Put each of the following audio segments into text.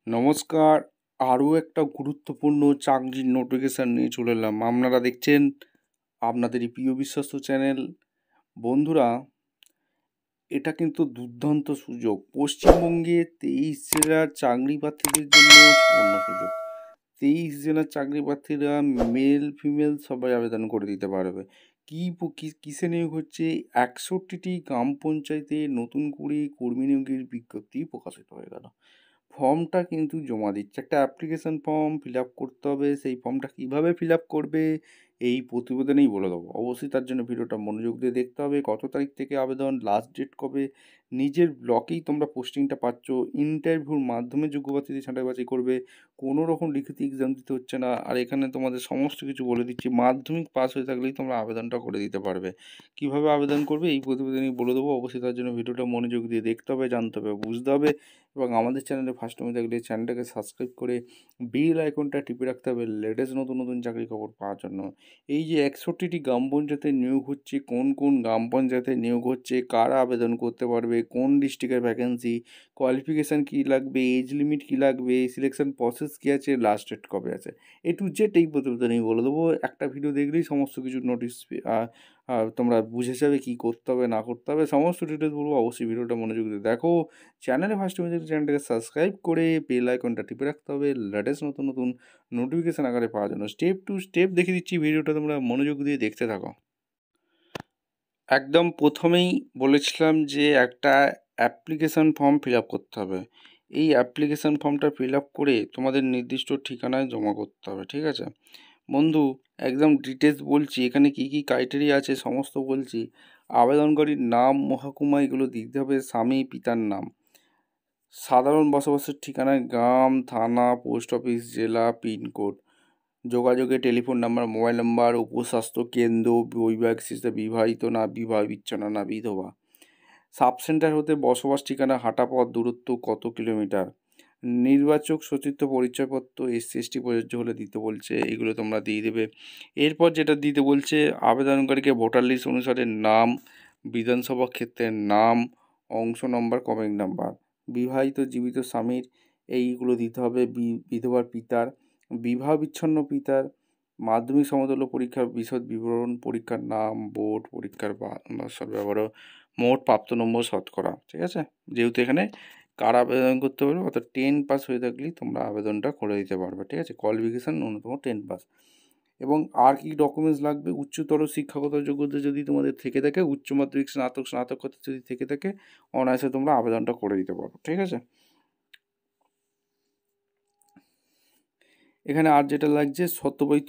নমস্কার। আরও একটা গুরুত্বপূর্ণ চাকরির নোটিফিকেশান নিয়ে চলে এলাম। আপনারা দেখছেন আপনাদেরই প্রিয় বিশ্বস্ত চ্যানেল। বন্ধুরা, এটা কিন্তু দুর্দান্ত সুযোগ। পশ্চিমবঙ্গে 23 জেলার চাকরি প্রার্থীদের জন্য সুবর্ণ সুযোগ। 23 জেলার চাকরি প্রার্থীরা মেল ফিমেল সবাই আবেদন করে দিতে পারবে। কিসে নিয়োগ হচ্ছে? 61টি গ্রাম পঞ্চায়েতে নতুন করে কর্মী নিয়োগের বিজ্ঞপ্তি প্রকাশিত হয়ে গেল। ফর্মটা কিন্তু জমা দিচ্ছে, একটা অ্যাপ্লিকেশন ফর্ম ফিল আপ করতে হবে। সেই ফর্মটা কীভাবে ফিল আপ করবে এই প্রতিবেদনেই বলে দেবো। অবশ্যই তার জন্য ভিডিওটা মনোযোগ দিয়ে দেখতে হবে। কত তারিখ থেকে আবেদন, লাস্ট ডেট কবে, নিজের ব্লকেই তোমরা পোস্টিংটা পাচ্ছ, ইন্টারভিউর মাধ্যমে যোগ্য প্রার্থীদের ছাঁটাই বাছাই করবে, কোনো রকম লিখিত এক্সাম দিতে হচ্ছে না। আর এখানে তোমাদের সমস্ত কিছু বলে দিচ্ছি। মাধ্যমিক পাস হয়ে থাকলেই তোমরা আবেদনটা করে দিতে পারবে। কীভাবে আবেদন করবে এই প্রতিবেদনেই বলে দেবো। অবশ্যই তার জন্য ভিডিওটা মনোযোগ দিয়ে দেখতে হবে, জানতে হবে, বুঝতে হবে। এবং আমাদের চ্যানেলে ফার্স্ট টাইম থাকলে চ্যানেলটাকে সাবস্ক্রাইব করে বেল আইকনটা টিপে রাখতে হবে লেটেস্ট নতুন নতুন চাকরি খবর পাওয়ার জন্য। এই যে 61টি গ্রাম পঞ্চায়েতে নিয়োগ হচ্ছে, কোন কোন গ্রাম পঞ্চায়েতে নিয়োগ হচ্ছে, কারা আবেদন করতে পারবে, কোন ডিস্ট্রিক্টের ভ্যাকেন্সি, কোয়ালিফিকেশান কী লাগবে, এজ লিমিট কী লাগবে, সিলেকশন প্রসেস কী আছে, লাস্ট ডেট কবে আছে, এ টু জেড এই প্রতিবেদনেই বলে দেবো। একটা ভিডিও দেখলেই সমস্ত কিছু নোটিস তোমরা বুঝে যাবে কী করতে হবে না করতে হবে, সমস্ত ডিটেলস বলবো। অবশ্যই ভিডিওটা মনোযোগ দিয়ে দেখো। চ্যানেলে ফার্স্ট টাইম চ্যানেলটাকে সাবস্ক্রাইব করে বেল আইকনটা টিপে রাখতে হবে লেটেস্ট নতুন নতুন নোটিফিকেশান আকারে পাওয়ার জন্য। স্টেপ টু স্টেপ দেখিয়ে দিচ্ছি, ভিডিওটা তোমরা মনোযোগ দিয়ে দেখতে থাকো। একদম প্রথমেই বলেছিলাম যে একটা অ্যাপ্লিকেশান ফর্ম ফিল আপ করতে হবে। এই অ্যাপ্লিকেশান ফর্মটা ফিল আপ করে তোমাদের নির্দিষ্ট ঠিকানায় জমা করতে হবে, ঠিক আছে বন্ধু? একদম ডিটেলস বলছি, এখানে কী কী ক্রাইটেরিয়া আছে সমস্ত বলছি। আবেদনকারীর নাম, মহকুমা এগুলো দিতে হবে, স্বামী পিতার নাম, সাধারণ বসবাসের ঠিকানায় গ্রাম, থানা, পোস্ট অফিস, জেলা, পিনকোড, যোগাযোগের টেলিফোন নাম্বার, মোবাইল নাম্বার, উপস্বাস্থ্য কেন্দ্র, বৈবাহিক স্থিতি, বিবাহিত না বিচ্ছিন্ন না বিধবা, সাব সেন্টার হতে বসবাস ঠিকানা, হাঁটা পথ দূরত্ব কত কিলোমিটার, নির্বাচক সচিত্র পরিচয়পত্র SC/ST প্রযোজ্য হলে দিতে বলছে, এগুলো তোমরা দিয়ে দেবে। এরপর যেটা দিতে বলছে, আবেদনকারীকে ভোটার লিস্ট অনুসারে নাম, বিধানসভা ক্ষেত্রের নাম, অংশ নম্বর, ক্রমিক নাম্বার, বিবাহিত জীবিত স্বামীর এইগুলো দিতে হবে, বিধবার পিতার, বিবাহ বিচ্ছিন্ন পিতার, মাধ্যমিক সমতুল্য পরীক্ষার বিশদ বিবরণ, পরীক্ষার নাম, বোর্ড পরীক্ষার ব্যবহার, মোট প্রাপ্ত নম্বর শতকরা, ঠিক আছে? যেহেতু এখানে কারা আবেদন করতে পারবে, অর্থাৎ 10 পাস হয়ে থাকলেই তোমরা আবেদনটা করে দিতে পারবে, ঠিক আছে? কোয়ালিফিকেশান ন্যূনতম 10 পাস। এবং আর কি ডকুমেন্টস লাগবে? উচ্চতর শিক্ষাগত যোগ্যতা যদি তোমাদের থেকে থাকে, উচ্চ মাধ্যমিক, স্নাতকোত্তর যদি থেকে থাকে, অনায়াসে তোমরা আবেদনটা করে দিতে পারো, ঠিক আছে? এখানে আর যেটা লাগছে, সত্যবৈধ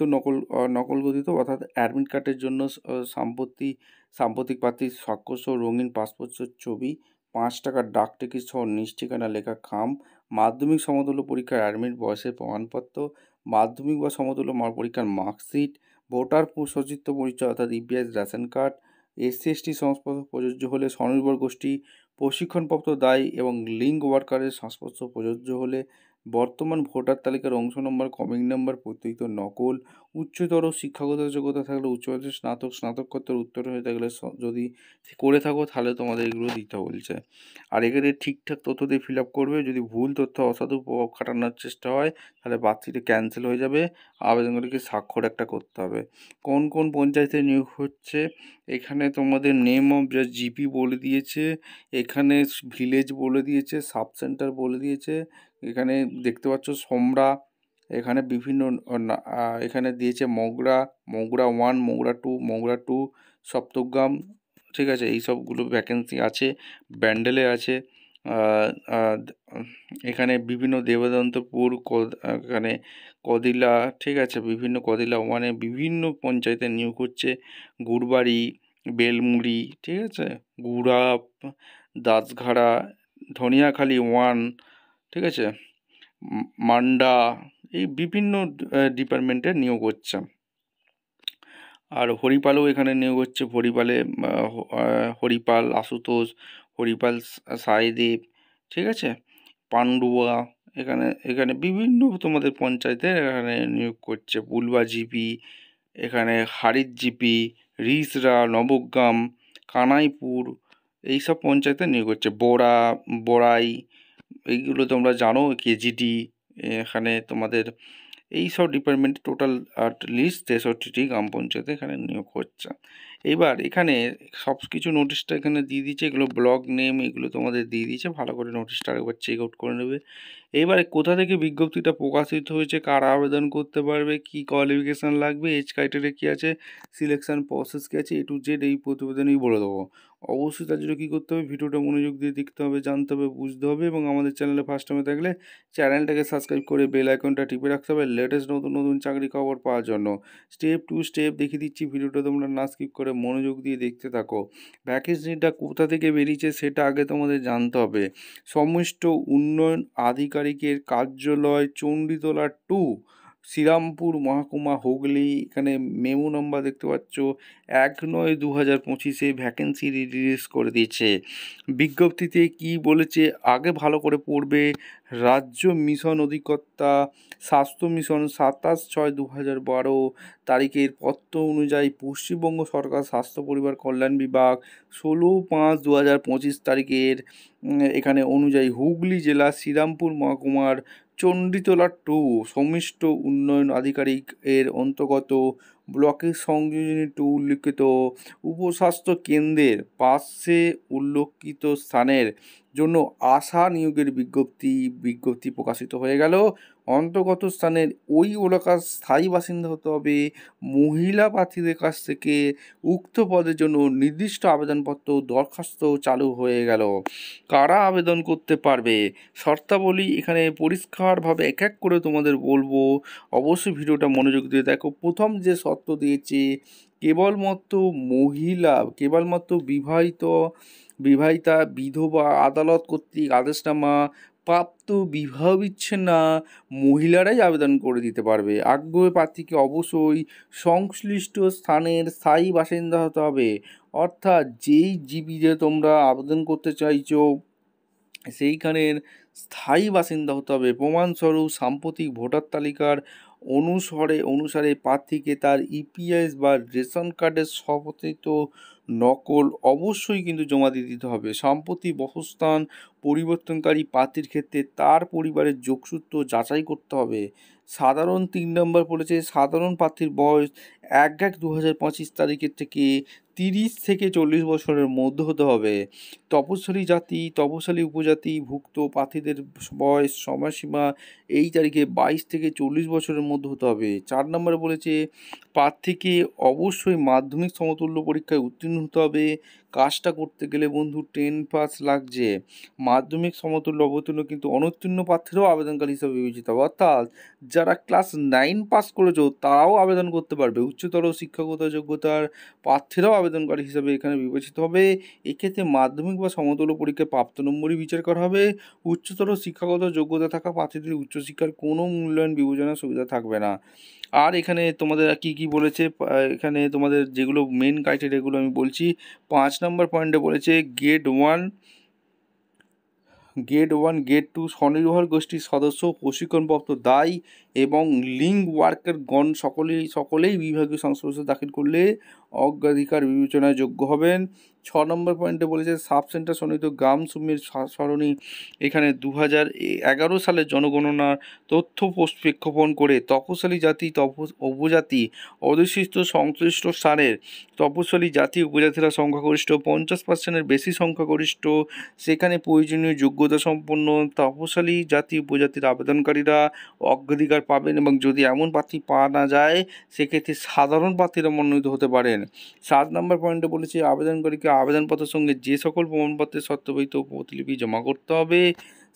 নকলগঠিত অর্থাৎ অ্যাডমিট কার্ডের জন্য সাম্প্রতিক প্রার্থীর স্বাক্ষরসহ রঙিন পাসপোর্ট ছবি, 5 টাকার ডাক টিকিট সহ নিজ ঠিকানা লেখা খাম, মাধ্যমিক সমতুল্য পরীক্ষার অ্যাডমিট বয়সের প্রমাণপত্র, মাধ্যমিক বা সমতুল্য পরীক্ষার মার্কশিট, ভোটার সচিত্র পরিচয় অর্থাৎ EPS রেশন কার্ড, SC/ST সংস্পর্শ প্রযোজ্য হলে, স্বনির্ভর গোষ্ঠী প্রশিক্ষণপ্রাপ্ত দায়ী এবং লিঙ্ক ওয়ার্কারের সংস্পর্শ প্রযোজ্য হলে, বর্তমান ভোটার তালিকার অংশ নম্বর, ক্রমিক নাম্বার প্রত্যয়িত নকল, উচ্চতর শিক্ষাগত যোগ্যতা থাকলে উচ্চ মাধ্যমিক স্নাতকোত্তর উত্তর হয়ে থাকলে যদি করে থাকো তাহলে তোমাদের এগুলো দিতে বলছে। আর এখানে ঠিকঠাক তথ্য দিয়ে ফিল আপ করবে। যদি ভুল তথ্য অসাধু প্রভাব খাটানোর চেষ্টা হয় তাহলে প্রার্থীটা ক্যান্সেল হয়ে যাবে। আবেদনকারীকে স্বাক্ষর একটা করতে হবে। কোন কোন পঞ্চায়েতে নিয়োগ হচ্ছে, এখানে তোমাদের নেম অফ যা জিপি বলে দিয়েছে, এখানে ভিলেজ বলে দিয়েছে, সাব সেন্টার বলে দিয়েছে, এখানে দেখতে পাচ্ছ সোমরা, এখানে বিভিন্ন এখানে দিয়েছে মগরা, মগরা 1, মগরা 2, সপ্তগ্রাম, ঠিক আছে? এই সবগুলো ভ্যাকেন্সি আছে। ব্যান্ডেলে আছে, এখানে বিভিন্ন দেবদন্তপুর, এখানে কদিলা, ঠিক আছে? বিভিন্ন কদিলা 1-এ বিভিন্ন পঞ্চায়েতে নিয়োগ হচ্ছে, গুড়বাড়ি, বেলমুড়ি, ঠিক আছে? গুড়াপ, দাসঘাড়া, ধনিয়াখালি 1, ঠিক আছে? মান্ডা, এই বিভিন্ন ডিপার্টমেন্টে নিয়োগ হচ্ছে। আর হরিপালও এখানে নিয়োগ হচ্ছে। হরিপাল আশুতোষ, হরিপাল সাইদেব, ঠিক আছে? পান্ডুয়া, এখানে বিভিন্ন তোমাদের পঞ্চায়েতে এখানে নিয়োগ করছে। বুলবা জিপি, এখানে হারিদ জিপি, রিসরা, নবগ্রাম, কানাইপুর, এইসব পঞ্চায়েতে নিয়োগ হচ্ছে। বড়াই, এইগুলো তোমরা জানো, কেজিডি, এখানে তোমাদের এই সব ডিপার্টমেন্ট টোটাল লিস্ট 63টি গ্রাম পঞ্চায়েতে এখানে নিয়োগ হচ্ছে। এবার এখানে সব কিছু নোটিশটা এখানে দিয়ে দিচ্ছে, এগুলো ব্লক নেম এগুলো তোমাদের দিয়ে দিয়েছে, ভালো করে নোটিশটা একবার চেক আউট করে নেবে। এবারে কোথা থেকে বিজ্ঞপ্তিটা প্রকাশিত হয়েছে, কারা আবেদন করতে পারবে, কি কোয়ালিফিকেশান লাগবে, এজ ক্রাইটেরিয়া কী আছে, সিলেকশন প্রসেস কী আছে, A to Z এই প্রতিবেদনেই বলে দেবো। অবশ্যই তার জন্য কী করতে হবে, ভিডিওটা মনোযোগ দিয়ে দেখতে হবে, জানতে হবে, বুঝতে হবে, এবং আমাদের চ্যানেলে ফার্স্ট টাইমে থাকলে চ্যানেলটাকে সাবস্ক্রাইব করে বেল আইকনটা টিপে রাখতে হবে লেটেস্ট নতুন নতুন চাকরি খবর পাওয়ার জন্য। স্টেপ টু স্টেপ দেখিয়ে দিচ্ছি, ভিডিওটা তোমরা না স্কিপ করে মনোযোগ দিয়ে দেখতে থাকো। ভ্যাকেন্সিটা কোথা থেকে বেরিয়েছে সেটা আগে তোমাদের জানতে হবে। সমষ্ট উন্নয়ন আধিকারিকের কার্যালয়, চণ্ডীতলা 2, শ্রীরামপুর মহকুমা, হুগলি। এখানে মেমো নম্বর দেখতে পাচ্ছ 1/9/2025 ভ্যাকেন্সি রিলিজ করে দিয়েছে। বিজ্ঞপ্তিতে কি বলেছে আগে ভালো করে পড়বে। রাজ্য মিশন অধিকর্তা স্বাস্থ্য মিশন 27/6/2012 তারিখের পত্র অনুযায়ী পশ্চিমবঙ্গ সরকার স্বাস্থ্য পরিবার কল্যাণ বিভাগ 16/5/2025 তারিখের এখানে অনুযায়ী হুগলি জেলা শ্রীরামপুর মহকুমার চণ্ডীতলা 2 সমষ্ট উন্নয়ন আধিকারিক এর অন্তর্গত ব্লকের সংযোজনী 2 উল্লিখিত উপস্বাস্থ্য কেন্দ্রের পাশে উল্লেখিত স্থানের জন্য আশা নিয়োগের বিজ্ঞপ্তি প্রকাশিত হয়ে গেল। অন্তর্গত স্থানের ওই এলাকার স্থায়ী বাসিন্দা হতে হবে। মহিলা প্রার্থীদের কাছ থেকে উক্ত পদের জন্য নির্দিষ্ট আবেদনপত্র দরখাস্ত চালু হয়ে গেল। কারা আবেদন করতে পারবে, শর্তাবলী এখানে পরিষ্কারভাবে এক এক করে তোমাদের বলবো, অবশ্যই ভিডিওটা মনোযোগ দিয়ে দেখো। প্রথম যে শর্ত দিয়েছে, কেবলমাত্র বিবাহিতা বিধবা আদালত কর্তৃক আদেশনামা প্রাপ্ত বিবাহ বিচ্ছিন্না মহিলারাই আবেদন করে দিতে পারবে। আগ্রহী প্রার্থীকে অবশ্যই সংশ্লিষ্ট স্থানের স্থায়ী বাসিন্দা হতে হবে। অর্থাৎ যেই জিপিতে তোমরা আবেদন করতে চাইছো সেইখানের স্থায়ী বাসিন্দা হতে হবে। প্রমাণস্বরূপ সাম্প্রতিক ভোটার তালিকার অনুসারে প্রার্থীকে তার ইপিএস বা রেশন কার্ডের সত্যায়িত নকল অবশ্যই কিন্তু জমা দিয়ে দিতে হবে। সম্প্রতি বাসস্থান পরিবর্তনকারী প্রার্থীর ক্ষেত্রে তার পরিবারের যোগসূত্র যাচাই করতে হবে। সাধারণ 3 নম্বর বলেছে, সাধারণ প্রার্থীর বয়স 1/1/2025 তারিখের থেকে 30 থেকে 40 বছরের মধ্যে হতে হবে। তপশিলি জাতি, তপশিলি উপজাতিভুক্ত প্রার্থীদের বয়স সময়সীমা এই তারিখে 22 থেকে 40 বছরের মধ্যে হতে হবে। 4 নম্বরে বলেছে, প্রার্থীকে অবশ্যই মাধ্যমিক সমতুল্য পরীক্ষায় উত্তীর্ণ হতে হবে। কাজটা করতে গেলে বন্ধু 10 পাস লাগছে। মাধ্যমিক সমতুল্য অবতীর্ণ কিন্তু অনুত্তীর্ণ প্রার্থীরাও আবেদনকারী হিসাবে বিবেচিত হবে। অর্থাৎ যারা ক্লাস 9 পাস করেছো তারাও আবেদন করতে পারবে। উচ্চতর শিক্ষাগত যোগ্যতার প্রার্থীরাও আবেদনকারী হিসাবে এখানে বিবেচিত হবে। এক্ষেত্রে মাধ্যমিক বা সমতুল্য পরীক্ষায় প্রাপ্ত নম্বরই বিচার করা হবে। উচ্চতর শিক্ষাগত যোগ্যতা থাকা প্রার্থীদের উচ্চশিক্ষার কোনো মূল্যায়ন বিবেচনার সুবিধা থাকবে না। আর এখানে তোমাদের কি বলেছে, এখানে তোমাদের যেগুলো মেন ক্রাইটেরিয়াগুলো আমি বলছি। 5 নম্বর পয়েন্টে বলেছে গ্রেড 1 গ্রেড 2 স্বনির্ভর গোষ্ঠীর সদস্য প্রশিক্ষণপ্রাপ্ত দায়ী এবং লিঙ্ক ওয়ার্কার গণ সকলেই বিভাগীয় সংস্পর্শে দাখিল করলে অগ্রাধিকার বিবেচনায় যোগ্য হবেন। 6 নম্বর পয়েন্টে বলেছে সাব সেন্টার সন্নিহিত গ্রাম সমূহের সরণি এখানে 2011 সালের জনগণনার তথ্য প্রেক্ষাপন করে তপশিলি জাতি উপজাতি অধ্যুষিত সংশ্লিষ্ট স্থানের তপশিলি জাতি উপজাতিরা সংখ্যাগরিষ্ঠ 50%-এর বেশি সংখ্যাগরিষ্ঠ সেখানে প্রয়োজনীয় যোগ্যতা সম্পন্ন তপশিলি জাতি উপজাতির আবেদনকারীরা অগ্রাধিকার পাবেন, এবং যদি এমন প্রার্থী পাওয়া না যায় সেক্ষেত্রে সাধারণ প্রার্থীরা মনোনীত হতে পারেন। 7 নম্বর পয়েন্টে বলেছে আবেদনকারীকে আবেদনপত্রের সঙ্গে যে সকল প্রমাণপত্রের সত্যায়িত প্রতিলিপি জমা করতে হবে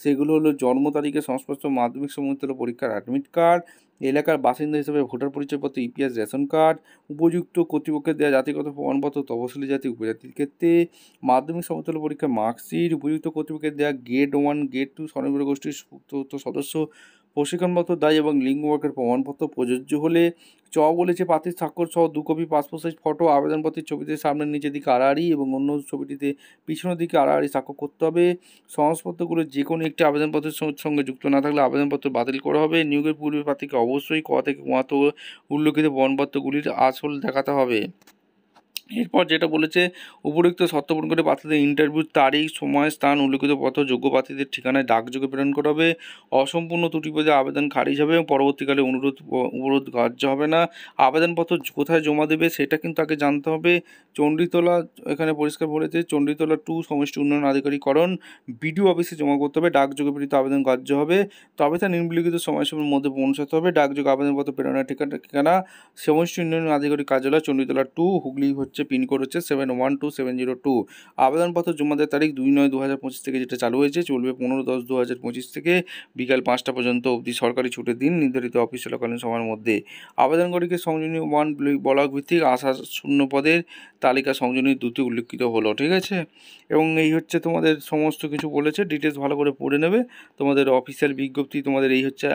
সেগুলো হলো জন্ম তারিখে সংশ্লিষ্ট মাধ্যমিক সমতুল্য পরীক্ষার অ্যাডমিট কার্ড, এলাকার বাসিন্দা হিসেবে ভোটার পরিচয়পত্র, ইপিএস, রেশন কার্ড, উপযুক্ত কর্তৃপক্ষের দেওয়া জাতিগত প্রমাণপত্র তপশিলি জাতি উপজাতির ক্ষেত্রে, মাধ্যমিক সমতুল্য পরীক্ষার মার্কশিট, উপযুক্ত কর্তৃপক্ষের দেওয়া গ্রেড 1 গ্রেড 2 স্বনির্ভর গোষ্ঠীর সদস্য প্রশিক্ষণপত্র দায়ী এবং লিঙ্ক ওয়ার্কের প্রমাণপত্র প্রযোজ্য হলে। বলেছে প্রার্থীর স্বাক্ষর সহ 2 কপি পাসপোর্ট সাইজ ফটো, আবেদনপত্রের ছবিতে সামনের নিচের দিকে আড়াআড়ি এবং অন্য ছবিটিতে পিছনের দিকে আড়াআড়ি স্বাক্ষর করতে হবে। শংসাপত্রগুলো যে কোনো একটি আবেদনপত্রের সঙ্গে যুক্ত না থাকলে আবেদনপত্র বাতিল করা হবে। নিয়োগের পূর্বে প্রার্থীকে অবশ্যই ক থেকে 5 উল্লেখিত প্রমাণপত্রগুলির আসল দেখাতে হবে। এরপর যেটা বলেছে, উপরোক্ত শর্ত পূরণ করে প্রার্থীদের ইন্টারভিউর তারিখ, সময়, স্থান, উল্লিখিত পত্র যোগ্য প্রার্থীদের ঠিকানায় ডাকযোগে প্রেরণ করা হবে। অসম্পূর্ণ ত্রুটিপদে আবেদন খারিজ হবে এবং পরবর্তীকালে অনুরোধ গ্রাহ্য হবে না। আবেদনপত্র কোথায় জমা দেবে সেটা কিন্তু আগে জানতে হবে। চণ্ডীতলা, এখানে পরিষ্কার বলেছে, চণ্ডীতলা 2 সমষ্টি উন্নয়ন আধিকারিকরণ বিডিও অফিসে জমা করতে হবে। ডাকযোগে প্রেরিত আবেদন গ্রাহ্য হবে, তবে তা নিম্নলিখিত সময়সীমার মধ্যে পৌঁছাতে হবে। ডাকযোগে আবেদনপত্র প্রেরণের ঠিকানা সমষ্টি উন্নয়ন আধিকারিক কার্যালয়, চণ্ডীতলা 2, হুগলি পিনকোড হচ্ছে 712702। আবেদনপত্র জমা দেওয়ার তারিখ 2/9/2025 থেকে যেটা চালু হয়েছে, চলবে 15/10/2025 থেকে বিকাল 5টা পর্যন্ত অবধি। সরকারি ছুটির দিন নির্ধারিত অফিস চলাকালীন সময়ের মধ্যে। আবেদনকারীকে সংযোজনী 1 ব্লক ভিত্তিক আশা শূন্য পদের তালিকা সংযোজনী 2তে উল্লিখিত হলো, ঠিক আছে। এবং এই হচ্ছে তোমাদের সমস্ত কিছু বলেছে, ডিটেলস ভালো করে পড়ে নেবে। তোমাদের অফিসিয়াল বিজ্ঞপ্তি, তোমাদের এই হচ্ছে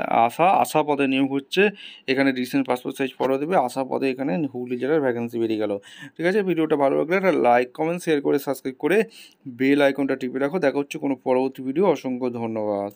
আশা পদে নিয়োগ হচ্ছে। এখানে রিসেন্ট পাসপোর্ট সাইজ ফটো দেবে, আশা পদে এখানে হুগলি জেলার ভ্যাকেন্সি বেরিয়ে গেল, ঠিক আছে। ভিডিওটা ভালো লাগলে একটা লাইক, কমেন্ট, শেয়ার করে সাবস্ক্রাইব করে বেল আইকনটা টিপে রাখো। দেখা হচ্ছে কোনো পরবর্তী ভিডিও। অসংখ্য ধন্যবাদ।